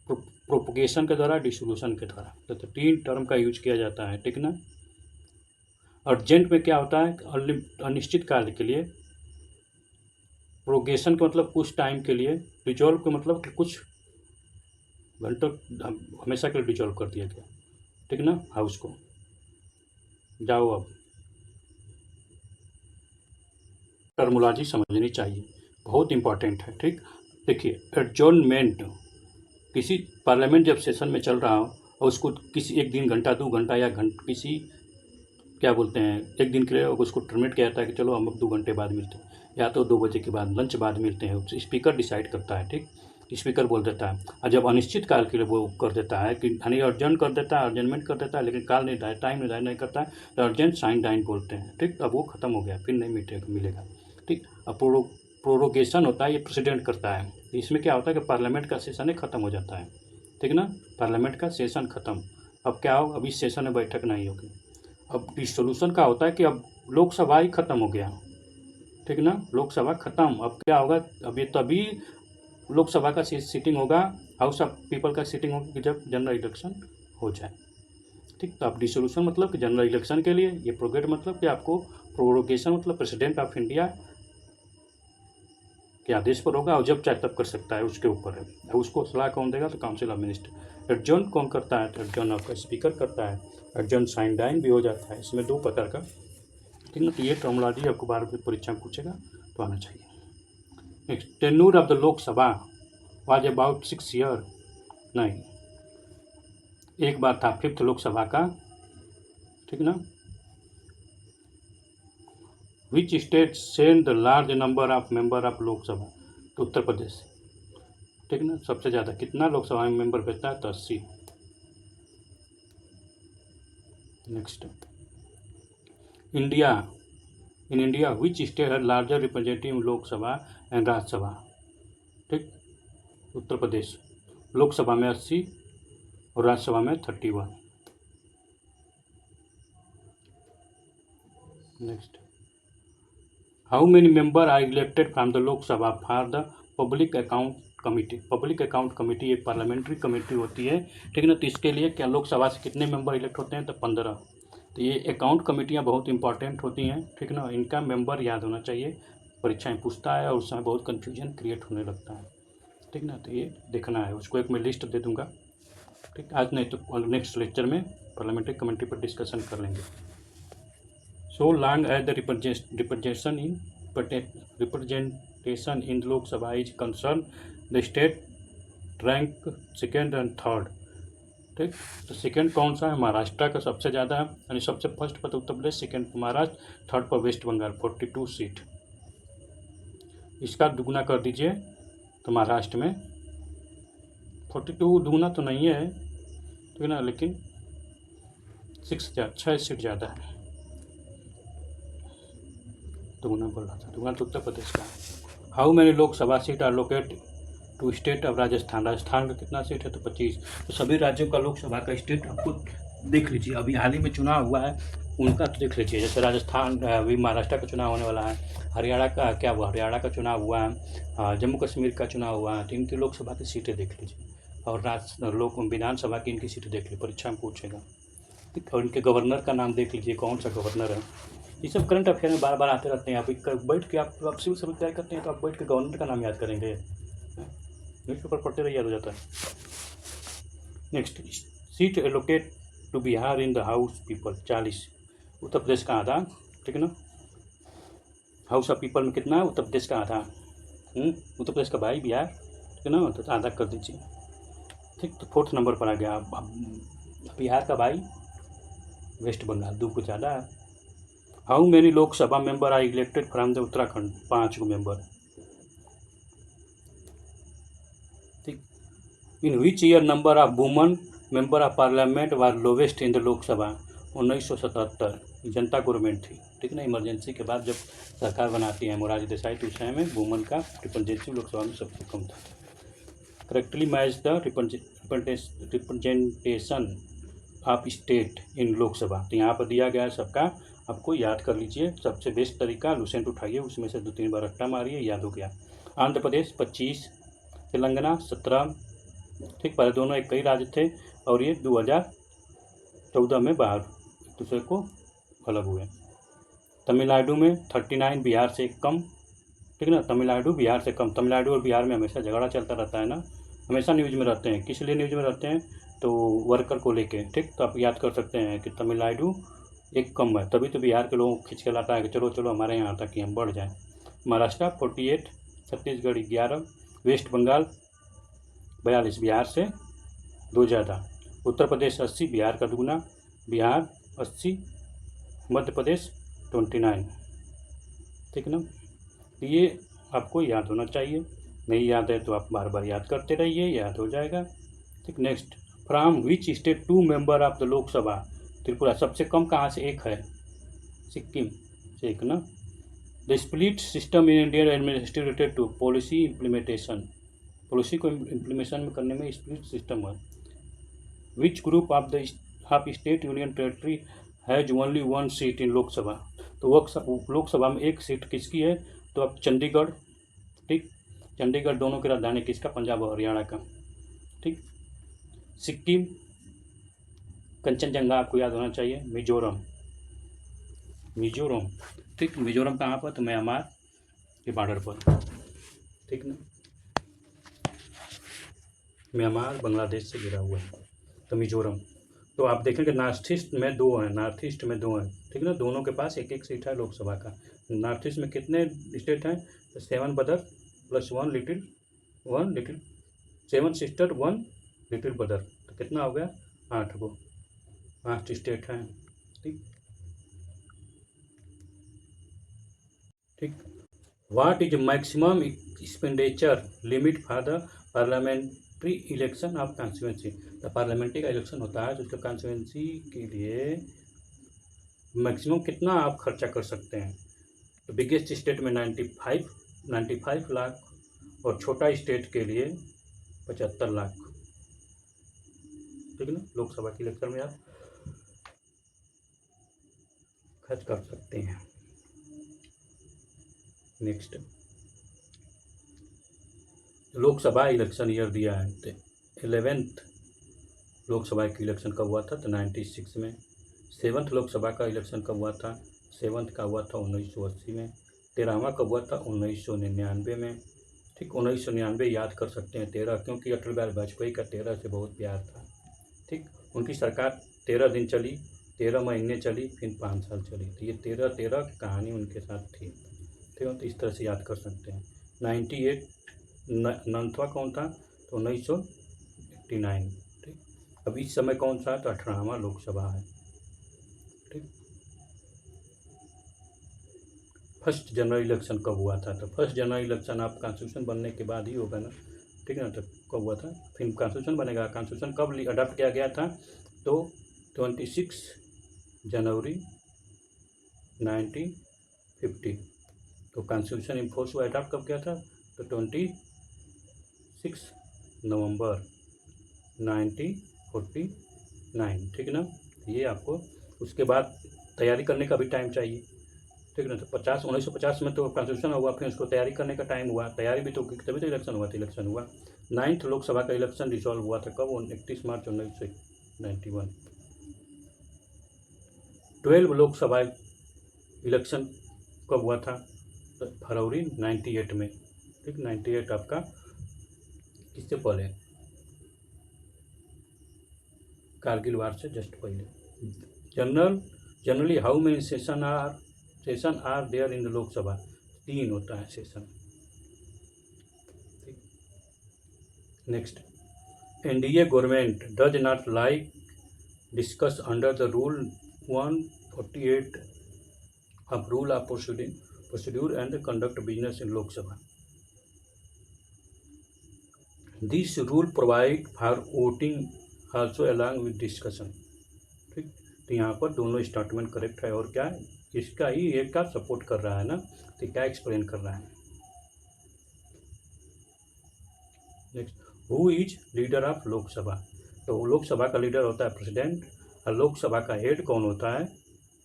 प्रोपोगेशन के द्वारा, डिसोल्यूशन के द्वारा। तो 3 टर्म का यूज किया जाता है, ठीक ना। अर्जेंट में क्या होता है, अनिश्चित काल के लिए, प्रोगेशन का मतलब कुछ टाइम के लिए, डिजॉल्व का मतलब कि कुछ घंटों, हमेशा के लिए डिजॉल्व कर दिया गया, ठीक ना, हाउस को। जाओ अब टर्मोलॉजी समझनी चाहिए, बहुत इंपॉर्टेंट है, ठीक। देखिए, एडजॉर्नमेंट, किसी पार्लियामेंट जब सेशन में चल रहा हो और उसको किसी 1 दिन, घंटा, 2 घंटा या किसी क्या बोलते हैं 1 दिन के लिए उसको टर्मिनेट किया जाता है कि चलो हम अब 2 घंटे बाद मिलते हैं, या तो 2 बजे के बाद, लंच बाद मिलते हैं, स्पीकर डिसाइड करता है, ठीक, स्पीकर बोल देता है। और जब अनिश्चित काल के लिए वो कर देता है कि यानी अर्जेंट कर देता है, अर्जेंटमेंट कर देता है, लेकिन काल निर्धारित, टाइम निर्धारित नहीं करता है, तो अर्जेंट साइन डाइन बोलते हैं, ठीक। अब वो खत्म हो गया, फिर नहीं मिलेगा, ठीक। अब प्रोरोगेशन होता है, ये प्रेसिडेंट करता है। इसमें क्या होता है कि पार्लियामेंट का सेशन ही खत्म हो जाता है, ठीक ना, पार्लियामेंट का सेशन खत्म। अब क्या हो, अभी सेशन में बैठक नहीं होगी। अब डिसोल्यूशन का होता है कि अब लोकसभा ही खत्म हो गया, ठीक ना, लोकसभा खत्म। अब क्या होगा, अब ये तभी लोकसभा का सीटिंग होगा, हाउस ऑफ पीपल का सीटिंग होगी जब जनरल इलेक्शन हो जाए, ठीक। तो अब डिसोल्यूशन मतलब कि जनरल इलेक्शन के लिए, ये प्रोगेट मतलब कि आपको, प्रोरोगेशन मतलब प्रेसिडेंट ऑफ इंडिया के आदेश पर होगा, और जब चाहे तब कर सकता है, उसके ऊपर है। अब उसको सलाह कौन देगा, तो काउंसिल ऑफ मिनिस्टर। एडजॉर्न कौन करता है, तो एडजॉर्न आपका स्पीकर करता है। एडजॉर्न साइन डाइन भी हो जाता है। इसमें 2 प्रकार का, ठीक है ना। तो ये टर्मोलॉजी आपको बार बार परीक्षा में पूछेगा तो आना चाहिए। Next, tenure of the Lok Sabha was about 6 year. नहीं, एक बार था 5th लोकसभा का, ठीक ना। Which state send the large number of member of Lok Sabha, तो उत्तर प्रदेश, ठीक ना। सबसे ज़्यादा कितना लोकसभा में मेंबर भेजता है, तो 80। Next, India, in India which state है larger representative Lok Sabha and Rajya Sabha, ठीक। उत्तर प्रदेश, लोकसभा में 80 और राज्यसभा में 31। Next, how many member are elected from the Lok Sabha for the public account committee. Public account committee एक पार्लियामेंट्री कमेटी होती है, ठीक ना। तो इसके लिए क्या लोकसभा से कितने मेंबर इलेक्ट होते हैं, तो 15। तो ये अकाउंट कमेटियाँ बहुत इंपॉर्टेंट होती हैं, ठीक ना। इनका मेंबर याद होना चाहिए, परीक्षाएं पूछता है और उस समय बहुत कन्फ्यूजन क्रिएट होने लगता है, ठीक ना। तो ये देखना है, उसको एक मैं लिस्ट दे दूंगा, ठीक। आज नहीं तो नेक्स्ट लेक्चर में पार्लियामेंट्री कमेटी पर डिस्कशन कर लेंगे। So long as the representation in Lok Sabha is concern, the state rank 2nd and 3rd, ठीक। तो सेकंड कौन सा है, महाराष्ट्र का सबसे ज़्यादा है, यानी सबसे फर्स्ट पर उत्तर प्रदेश, सेकंड महाराष्ट्र, 3rd पर वेस्ट बंगाल 42 सीट। इसका दुगुना कर दीजिए तो महाराष्ट्र में 42 दुगुना तो नहीं है, ठीक ना, लेकिन 6 सीट ज़्यादा है। दुगुना बोल रहा था, दुगुना तो उत्तर प्रदेश का। How many Lok Sabha seat are locate to state of Rajasthan. Rajasthan का कितना सीट है, तो 25। तो सभी राज्यों का लोकसभा का स्टेट आपको देख लीजिए। अभी हाल ही में चुनाव हुआ है उनका तो देख लीजिए, जैसे राजस्थान, अभी महाराष्ट्र का चुनाव होने वाला है, हरियाणा का क्या हुआ, हरियाणा का चुनाव हुआ है, जम्मू कश्मीर का चुनाव हुआ है। तो इनकी लोकसभा की सीटें देख लीजिए, और विधानसभा की इनकी सीटें देख लीजिए, परीक्षा में पूछेगा। और इनके गवर्नर का नाम देख लीजिए, कौन सा गवर्नर है। ये सब करंट अफेयर में बार बार आते रहते हैं। आप बैठ के आप सिविल सर्विस तैयार करते हैं तो आप बैठ के गवर्नर का नाम याद करेंगे, न्यूज़पेपर पढ़ते रहिए, याद हो जाता है। Next, seat allocate to Bihar in the house people 40। Uttar Pradesh का आधा, ठीक है ना। हाउस ऑफ पीपल में कितना है, उत्तर प्रदेश का आधा, उत्तर प्रदेश का भाई बिहार, ठीक है ना, तो आधा कर दीजिए, ठीक। तो 4th नंबर पर आ गया। बिहार का भाई वेस्ट बंगाल 2 को ज़्यादा है। How many Lok Sabha member are elected from the Uttarakhand, 5 member, ठीक। In which year number of woman member of parliament were lowest in the Lok Sabha, 1977, Janata government थी, ठीक ना। इमरजेंसी के बाद जब सरकार बनाती है मोरारजी देसाई, तो उस समय में वुमन का रिप्रेजेंटेटिव लोकसभा में सबसे कम था। Correctly match the representation of state in Lok Sabha, तो यहाँ पर दिया गया है सबका, आपको याद कर लीजिए। सबसे बेस्ट तरीका लुसेंट उठाइए, उसमें से 2-3 बार रट्टा मारिए, याद हो गया। आंध्र प्रदेश 25, तेलंगाना 17, ठीक। पहले दोनों एक ही राज्य थे और ये 2014 में बाहर एक दूसरे को अलग हुए। तमिलनाडु में 39, बिहार से कम, ठीक ना। तमिलनाडु बिहार से कम, तमिलनाडु और बिहार में हमेशा झगड़ा चलता रहता है ना, हमेशा न्यूज़ में रहते हैं। किस लिए न्यूज़ में रहते हैं, तो वर्कर को लेके, ठीक। तो आप याद कर सकते हैं कि तमिलनाडु एक कम है, तभी तो बिहार के लोगों को खींच के लाता है कि चलो चलो हमारे यहाँ तक कि हम बढ़ जाएं। महाराष्ट्र 48, छत्तीसगढ़ 11, वेस्ट बंगाल 42, बिहार से 2 ज़्यादा। उत्तर प्रदेश 80, बिहार का दुगुना, बिहार 80, मध्य प्रदेश 29, ठीक ना। तो ये आपको याद होना चाहिए, नहीं याद है तो आप बार बार याद करते रहिए, याद हो जाएगा, ठीक। Next, from which state 2 member of the Lok Sabha. Tripura सबसे कम कहाँ से, 1 है, सिक्किम से 1 ना। The split system in Indian administrative related to policy implementation, policy को इम्प्लीमेशन में करने में स्प्लिट सिस्टम है। Which group of state union territory has only 1 seat in Lok Sabha, तो लोकसभा में 1 सीट किसकी है, तो अब चंडीगढ़, ठीक। चंडीगढ़ दोनों की राजधानी किसका, पंजाब और हरियाणा का, ठीक। सिक्किम, कंचनजंगा आपको याद होना चाहिए। मिजोरम, ठीक। मिजोरम कहाँ पर, तो म्यांमार के बॉर्डर पर। ठीक ना। म्यांमार बांग्लादेश से घिरा हुआ है। तो मिजोरम, तो आप देखेंगे नॉर्थ ईस्ट में दो हैं, नॉर्थ ईस्ट में दो हैं, ठीक ना। दोनों के पास एक एक सीट है लोकसभा का। नॉर्थ ईस्ट में कितने स्टेट हैं? तो 7 brother plus 1 little 7 sister 1 little brother, तो कितना हो गया? 8 गो, 8 स्टेट हैं। ठीक ठीक। What is maximum expenditure limit for the parliamentary election of constituency? तो पार्लियामेंट्री का इलेक्शन होता है तो उसके कॉन्स्टिट्यूंसी के लिए मैक्सिमम कितना आप खर्चा कर सकते हैं? तो बिगेस्ट स्टेट में 95 लाख, और छोटा स्टेट के लिए 75 लाख, ठीक है ना। लोकसभा के इलेक्शन में आप खर्च कर सकते हैं। नेक्स्ट, लोकसभा इलेक्शन ईयर दिया है, तो 11th लोकसभा का इलेक्शन कब हुआ था? तो 96 में। 7th लोकसभा का इलेक्शन कब हुआ था? 7th का हुआ था 1980 में। 13वां कब हुआ था? 1999 में। ठीक, 1999 याद कर सकते हैं 13, क्योंकि अटल बिहारी वाजपेयी का 13 से बहुत प्यार था। ठीक, उनकी सरकार 13 दिन चली, 13 महीने चली, फिर 5 साल चली, तो ये 13 की कहानी उनके साथ थी। ठीक है, तो इस तरह से याद कर सकते हैं। 98 9वां कौन था? तो 1989। ठीक, अब इस समय कौन सा है? तो 18वां लोकसभा है। ठीक, फर्स्ट जनरल इलेक्शन कब हुआ था? तो फर्स्ट जनरल इलेक्शन आप कॉन्स्टिट्यूशन बनने के बाद ही होगा ना, ठीक है ना। तो कब हुआ था? फिर कॉन्स्टिट्यूशन बनेगा। कॉन्स्टिट्यूशन कब अडॉप्ट किया गया था? तो 26 जनवरी 1950। तो कॉन्स्टिट्यूशन इन फोर्स हुआ, अडॉप्ट कब किया था? तो 26 नवंबर 1949, ठीक है ना। ये आपको उसके बाद तैयारी करने का भी टाइम चाहिए, ठीक है ना। तो 1950 में तो कॉन्स्टिट्यूशन हुआ, फिर उसको तैयारी करने का टाइम हुआ, तैयारी भी तो तभी तो इलेक्शन हुआ था, इलेक्शन हुआ। 9th लोकसभा का इलेक्शन डिसॉल्व हुआ था कब? 31 मार्च 1991। 12 लोकसभा इलेक्शन कब हुआ था? तो फरवरी 98 में। ठीक, 98 आपका किससे पहले? कारगिल वार से जस्ट पहले। Generally how many session are there in the Lok Sabha? 3 होता है session. Next, NDA government does not like discuss under the rule 148 of rule of procedure and conduct business in Lok Sabha. This rule provide for voting also along with discussion. ठीक, तो यहाँ पर दोनों statement correct है, और क्या इसका ही एक का सपोर्ट कर रहा है ना, तो क्या एक्सप्लेन कर रहा है। Next, who is leader of Lok Sabha? तो लोकसभा का लीडर होता है प्रेसिडेंट, और लोकसभा का हेड कौन होता है?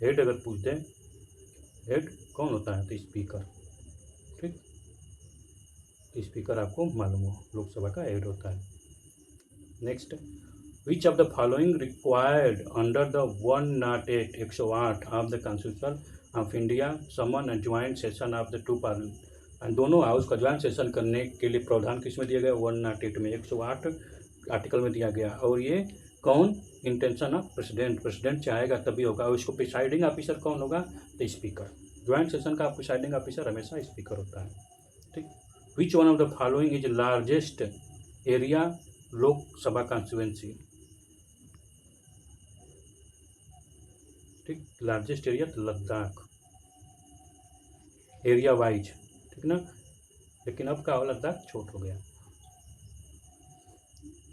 हेड अगर पूछ दें, हेड कौन होता है? तो स्पीकर। ठीक, स्पीकर आपको मालूम हो, लोकसभा का हेड होता है। Next, which of the following required under the 108 of the constitution of India summon and joint session of the 2 parliament? दोनों हाउस का ज्वाइंट सेशन करने के लिए प्रावधान किस में दिया गया? 108 में, 108 आर्टिकल में दिया गया। और ये कौन? इंटेंशन ऑफ प्रेसिडेंट चाहेगा तभी होगा। और इसको प्रिसाइडिंग ऑफिसर कौन होगा? तो स्पीकर। ज्वाइंट सेशन का प्रिसाइडिंग ऑफिसर हमेशा स्पीकर होता है। ठीक, which one of the following is largest area Lok Sabha constituency? ठीक, लार्जेस्ट एरिया तो लद्दाख, एरिया वाइज, ठीक ना। लेकिन अब क्या हो, लद्दाख छोट हो गया।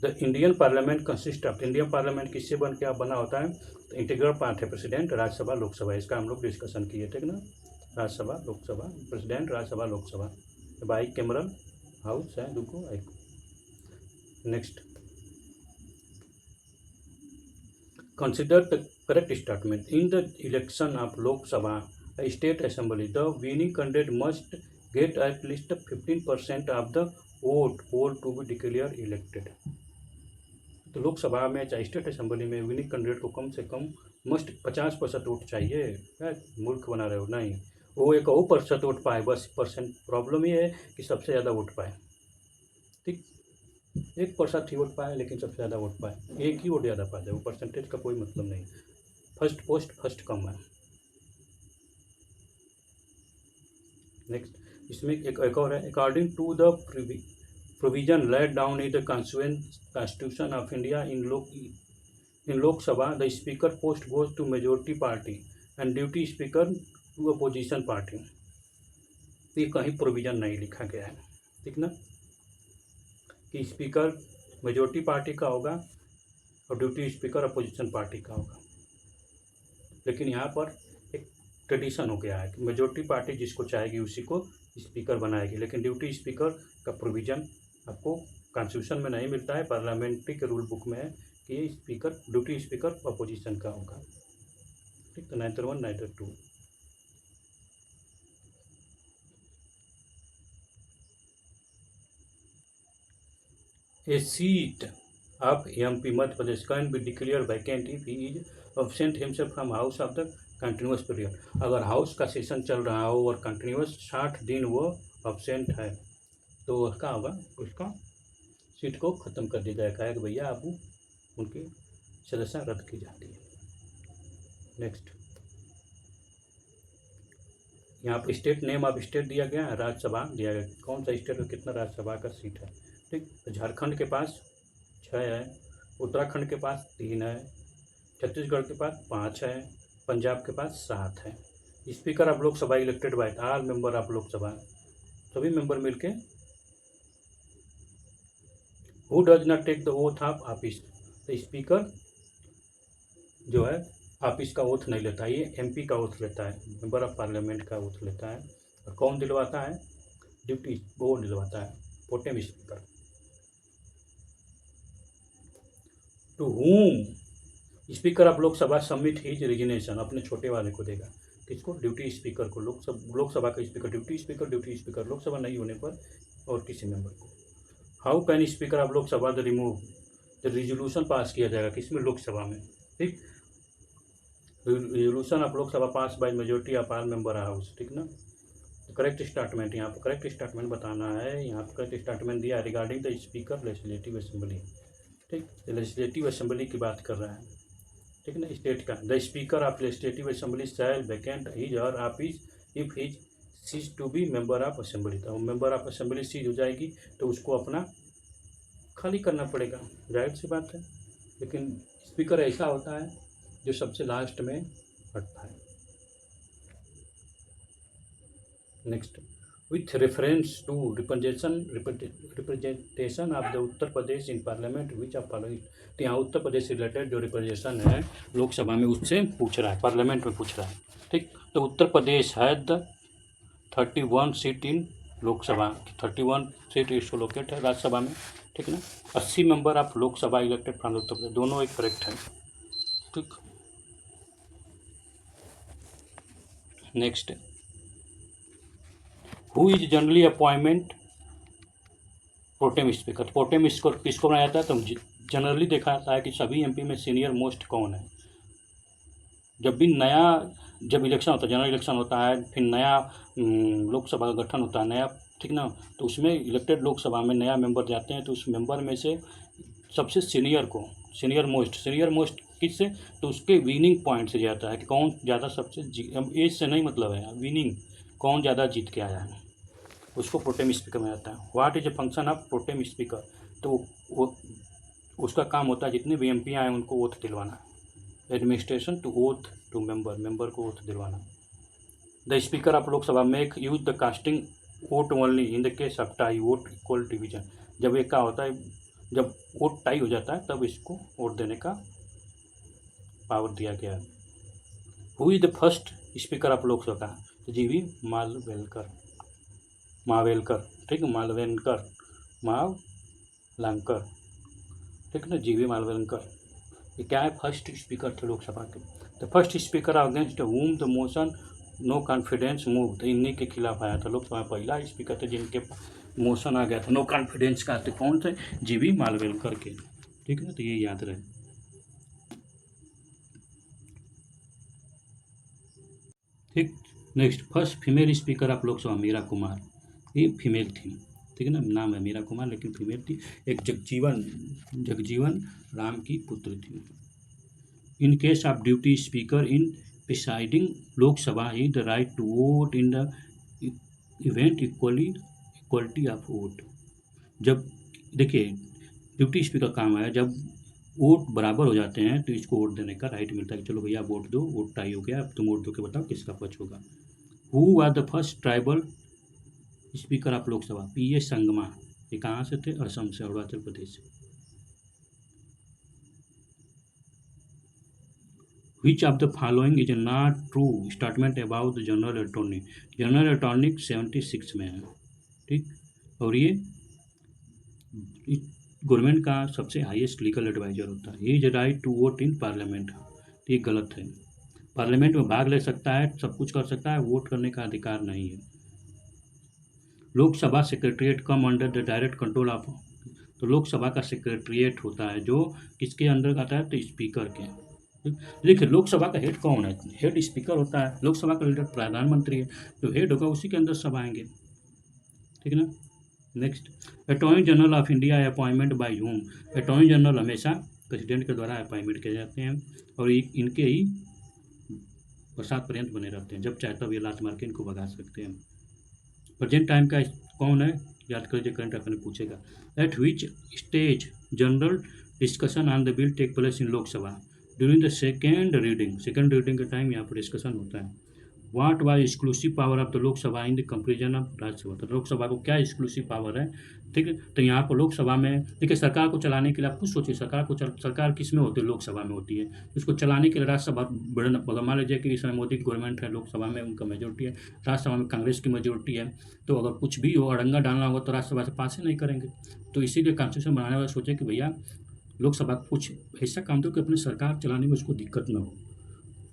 The Indian parliament consist of, Indian parliament किससे बना होता है? तो इंटीग्रल पार्ट है प्रेसिडेंट, राज्यसभा, लोकसभा, इसका हम लोग डिस्कशन किए, ठीक ना। Rajya Sabha, Lok Sabha, president, Rajya Sabha, Lok Sabha, bicameral house है दुको एक। Next, consider the correct statement in the election of Lok Sabha state assembly the winning candidate must get at least 15% of the vote poll to be declare elected. तो लोकसभा में चाहे state assembly में winning candidate को कम से कम must 50% vote चाहिए। क्या मूर्ख बना रहे हो? नहीं, वो एक और प्रतिशत वोट पाए, बस परसेंट प्रॉब्लम ये है कि सबसे ज़्यादा वोट पाए। ठीक, 1% ही वोट पाए लेकिन सबसे ज़्यादा वोट पाए, एक ही वोट ज़्यादा पाए जाए, वो परसेंटेज का कोई मतलब नहीं। फर्स्ट पोस्ट फर्स्ट कम है। नेक्स्ट इसमें एक और है, according to the provision laid down in the Constitution of India in Lok Sabha, the speaker post goes to majority party and deputy speaker to opposition party। ये कहीं provision नहीं लिखा गया है, ठीक ना, कि स्पीकर मेजोरिटी पार्टी का होगा और ड्यूटी स्पीकर अपोजिशन पार्टी का होगा। लेकिन यहाँ पर एक ट्रेडिशन हो गया है कि मेजोरिटी पार्टी जिसको चाहेगी उसी को स्पीकर बनाएगी, लेकिन ड्यूटी स्पीकर का प्रोविज़न आपको कॉन्स्टिट्यूशन में नहीं मिलता है, पार्लियामेंट्री के रूल बुक में है कि स्पीकर ड्यूटी स्पीकर अपोजिशन का होगा। ठीक, तो neither 1 neither 2। A seat of MP Madhya Pradesh can be declared vacant if he is absent himself from house of the continuous period. अगर हाउस का सेशन चल रहा हो और कंटिन्यूस 60 दिन वो अब्सेंट है तो क्या होगा, उसका सीट को ख़त्म कर दिया जाएगा कि भैया आप उनकी सदस्यता रद्द की जाती है। नेक्स्ट यहाँ पर स्टेट नेम ऑफ स्टेट दिया गया है, राज्यसभा दिया गया, कौन सा स्टेट और कितना राज्यसभा का सीट है। ठीक, तो झारखंड के पास 6 है, उत्तराखंड के पास 3 है, छत्तीसगढ़ के पास 5 है, पंजाब के पास 7 है। Speaker of Lok Sabha elected by all member of Lok Sabha, सभी मेंबर मिलके। Who does not take the oath of office, तो स्पीकर जो है ऑफिस का ओथ नहीं लेता, ये एमपी का ओथ लेता है, मेंबर ऑफ पार्लियामेंट का ओथ लेता है। और कौन दिलवाता है, ड्यूटी वो दिलवाता है, pro tem speaker. To whom speaker of Lok Sabha submit his resignation, अपने छोटे वाले को देगा, किसको, ड्यूटी स्पीकर को, लोकसभा का स्पीकर ड्यूटी स्पीकर लोकसभा नहीं होने पर और किसी मेंबर को। How can speaker of Lok Sabha the remove, the resolution pass किया जाएगा किसमें, लोकसभा में। ठीक, resolution of Lok Sabha pass by majority of all member house. ठीक ना, करेक्ट स्टेटमेंट, यहाँ पर करेक्ट स्टेटमेंट बताना है। यहाँ पर करेक्ट स्टेटमेंट दिया regarding the speaker legislative assembly. ठीक, लेजिस्लेटिव असेंबली की बात कर रहा है, ठीक ना, स्टेट का। The speaker of legislative assembly shall vacant his or office if his cease to be member of assembly, तो मेंबर ऑफ असेंबली सीज हो जाएगी तो उसको अपना खाली करना पड़ेगा, जाहिर सी बात है। लेकिन स्पीकर ऐसा होता है जो सबसे लास्ट में हटता है। Next, with reference to representation of the Uttar Pradesh in parliament which of following, तो यहाँ उत्तर प्रदेश से रिलेटेड जो रिप्रेजेंटेशन है लोकसभा में उससे पूछ रहा है, पार्लियामेंट में पूछ रहा है। ठीक, तो उत्तर प्रदेश है the 31 seat in Lok Sabha, 31 seat इसको लोकेट है राज्यसभा में। ठीक ना, 80 member of Lok Sabha elected from Uttar Pradesh, दोनों एक करेक्ट है। ठीक, next, who is generally appointment pro tem speaker, pro tem speaker किसको बनाया जाता है, तो जनरली देखा जाता है कि सभी एमपी में सीनियर मोस्ट कौन है। जब इलेक्शन होता है, जनरल इलेक्शन होता है, फिर नया लोकसभा का गठन होता है नया, ठीक ना, तो उसमें इलेक्टेड लोकसभा में नया मेंबर जाते हैं, तो उस मेंबर में से सबसे सीनियर को, सीनियर मोस्ट किससे, तो उसके विनिंग पॉइंट से जाता है कि कौन ज़्यादा सबसे एज से नहीं मतलब है, विनिंग कौन ज़्यादा जीत के आया है, उसको प्रोटेम स्पीकर में आता है। What is a function of pro tem speaker, तो वो उसका काम होता है जितने भी एमपी आए उनको ओथ दिलवाना, administration to oath to member को ओथ दिलवाना। The speaker of Lok Sabha make use the casting vote only in the case of tie vote equal division, जब एक क्या होता है, जब वोट टाई हो जाता है तब इसको वोट देने का पावर दिया गया है। Who is the first speaker of Lok Sabha, तो जीवी मालवेलकर, ठीक है, मावलंकर, ठीक ना, जीवी मालवेलकर, ये क्या है, फर्स्ट स्पीकर थे लोकसभा के। The first speaker against whom the motion no confidence move, तो इन्हीं के खिलाफ आया था लोकसभा में, पहला स्पीकर थे जिनके मोशन आ गया था नो कॉन्फिडेंस का, तो कौन थे, जीवी मालवेलकर के। ठीक है ना, तो ये याद रहे। ठीक, next, first female speaker of Lok Sabha Meera Kumar, ये फीमेल थी, ठीक है ना, नाम है मीरा कुमार लेकिन फीमेल थी। एक जगजीवन राम की पुत्र थी। In case of duty speaker in presiding Lok Sabha is the right to vote in the event equality of vote. जब देखिए ड्यूटी स्पीकर काम है, जब वोट बराबर हो जाते हैं तो इसको वोट देने का राइट मिलता है कि चलो भैया वोट दो, वोट टाई हो गया, अब तुम वोट दो के बताओ किसका पक्ष होगा। Who are the first tribal speaker of Lok Sabha? P S Sangma. ये कहाँ से थे? असम से, अरुणाचल प्रदेश से। Which of the following is not true statement about the general attorney? General attorney 76 में है, ठीक, और ये गवर्नमेंट का सबसे हाईएस्ट लीगल एडवाइजर होता है। He is right to vote in parliament, ये गलत है। पार्लियामेंट में भाग ले सकता है, सब कुछ कर सकता है, वोट करने का अधिकार नहीं है। Lok Sabha secretariat come under the direct control of, तो लोकसभा का सेक्रेटरीट होता है जो किसके अंदर आता है? तो स्पीकर के। देखिए लोकसभा का हेड कौन है? हेड स्पीकर होता है। लोकसभा का लीडर प्रधानमंत्री है, जो हेड होगा उसी के अंदर सब आएंगे, ठीक है ना। Next, attorney general of India appointment bye home? Attorney general हमेशा प्रेसिडेंट के द्वारा अपॉइंटमेंट किए जाते हैं और इनके ही बरसात पर्यंत बने रहते हैं, जब चाहे तब ये लात मार के इनको भगा सकते हैं। प्रेजेंट टाइम का कौन है? याद कर लीजिए, करंट अफेयर में पूछेगा। At which stage general discussion on the bill take place in Lok Sabha? During the second reading के टाइम यहाँ पर डिस्कशन होता है। What was exclusive power of the Lok Sabha in the comparison of Rajya Sabha? तो लोकसभा को क्या एक्सक्लूसिव पावर है, ठीक है। तो यहाँ पर लोकसभा में देखिए सरकार को चलाने के लिए आप खुद सोचिए, सरकार किस में होती है? लोकसभा में होती है। उसको चलाने के लिए राज्यसभा मान लीजिए कि इस समय मोदी की गवर्नमेंट है, लोकसभा में उनका मेजोरिटी है, राज्यसभा में कांग्रेस की मेजोरिटी है, तो अगर कुछ भी हो, अड़ंगा डालना होगा तो राज्यसभा से पास ही नहीं करेंगे। तो इसीलिए कॉन्स्टिट्यूशन बनाने वाले सोचे कि भैया लोकसभा को कुछ ऐसा काम दो कि अपनी सरकार चलाने में उसको दिक्कत न हो।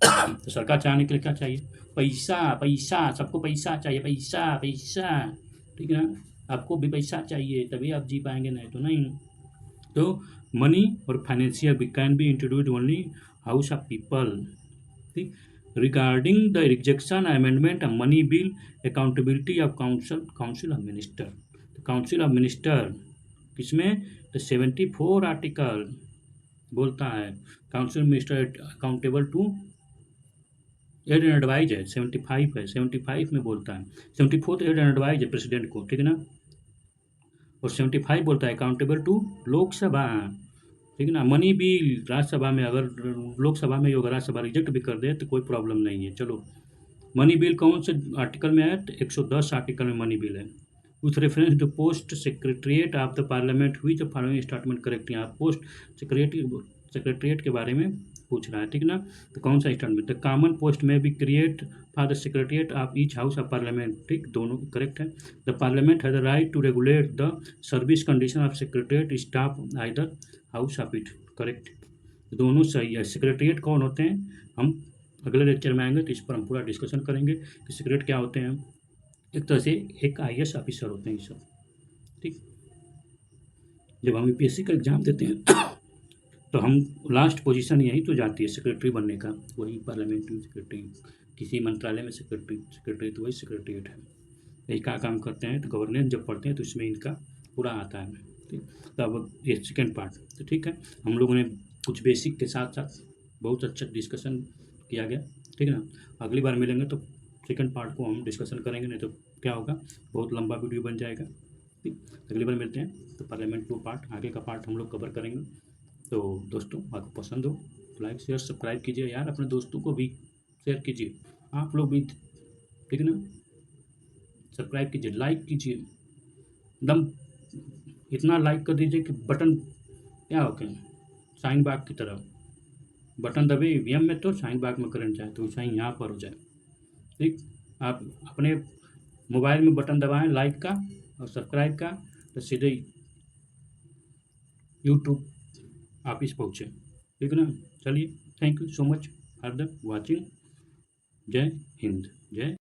तो सरकार चलाने के लिए क्या चाहिए? पैसा, पैसा, सबको पैसा चाहिए, पैसा पैसा, ठीक है ना। आपको भी पैसा चाहिए तभी आप जी पाएंगे, नहीं तो नहीं। तो मनी और financial can be introduced only house of people, ठीक। Regarding the rejection amendment of money bill accountability of council of minister. Council of minister किसमें? तो 74 आर्टिकल बोलता है council minister accountable to aid and advise है। 75 है, 75 में बोलता है। 74 तो एड एंड एडवाइज है प्रेसिडेंट को, ठीक है ना, और 75 बोलता है अकाउंटेबल टू लोकसभा, ठीक है ना। मनी बिल राज्यसभा में, अगर लोकसभा में अगर राज्यसभा रिजेक्ट भी कर दे तो कोई प्रॉब्लम नहीं है। चलो मनी बिल कौन से आर्टिकल में है? तो 110 आर्टिकल में मनी बिल है। With reference to post secretariat of the parliament हुई द फॉलोइंग स्टेटमेंट करेक्ट? यहाँ पोस्ट सेक्रेटरीट के बारे में पूछ रहा है, ठीक ना। तो कौन सा स्टेटमेंट? द कॉमन पोस्ट में भी create for the secretariat of each house of parliament, ठीक, दोनों करेक्ट है। The parliament has the right to regulate the service condition of secretariat staff either house of it, correct, दोनों सही है। Secretariat कौन होते हैं? हम अगले लेक्चर में आएंगे तो इस पर हम पूरा डिस्कशन करेंगे कि सेक्रेटरी क्या होते हैं। एक तरह से एक IAS ऑफिसर होते हैं ये सब, ठीक। जब हम UPSC का एग्ज़ाम देते हैं तो हम लास्ट पोजीशन यही तो जाती है सेक्रेटरी बनने का, वही पार्लियामेंट में सेक्रेटरी, किसी मंत्रालय में सेक्रेटरी तो वही सेक्रेटरीट है। यही क्या काम करते हैं? तो गवर्नेंस जब पढ़ते हैं तो इसमें इनका पूरा आता है, ठीक। तो अब ये सेकेंड पार्ट, तो ठीक है, हम लोगों ने कुछ बेसिक के साथ साथ बहुत अच्छा डिस्कशन किया गया, ठीक है ना। अगली बार मिलेंगे तो सेकंड पार्ट को हम डिस्कशन करेंगे, नहीं तो क्या होगा, बहुत लंबा वीडियो बन जाएगा, ठीक। अगली बार मिलते हैं तो पार्लियामेंट 2 पार्ट, आगे का पार्ट हम लोग कवर करेंगे। तो दोस्तों आपको पसंद हो तो लाइक शेयर सब्सक्राइब कीजिए यार, अपने दोस्तों को भी शेयर कीजिए, आप लोग भी, ठीक है ना, सब्सक्राइब कीजिए, लाइक कीजिए, एकदम इतना लाइक कर दीजिए कि बटन क्या हो गए शाहीन बाग की तरह, बटन दबे EVM में तो शाहीन बाग में करंट जाए, तो वैसा ही यहाँ पर हो जाए, ठीक। आप अपने मोबाइल में बटन दबाएं लाइक का और सब्सक्राइब का, तो सीधे यूट्यूब ऑफिस पहुँचे, ठीक है ना। चलिए, thank you so much for the watching. जय हिंद, जय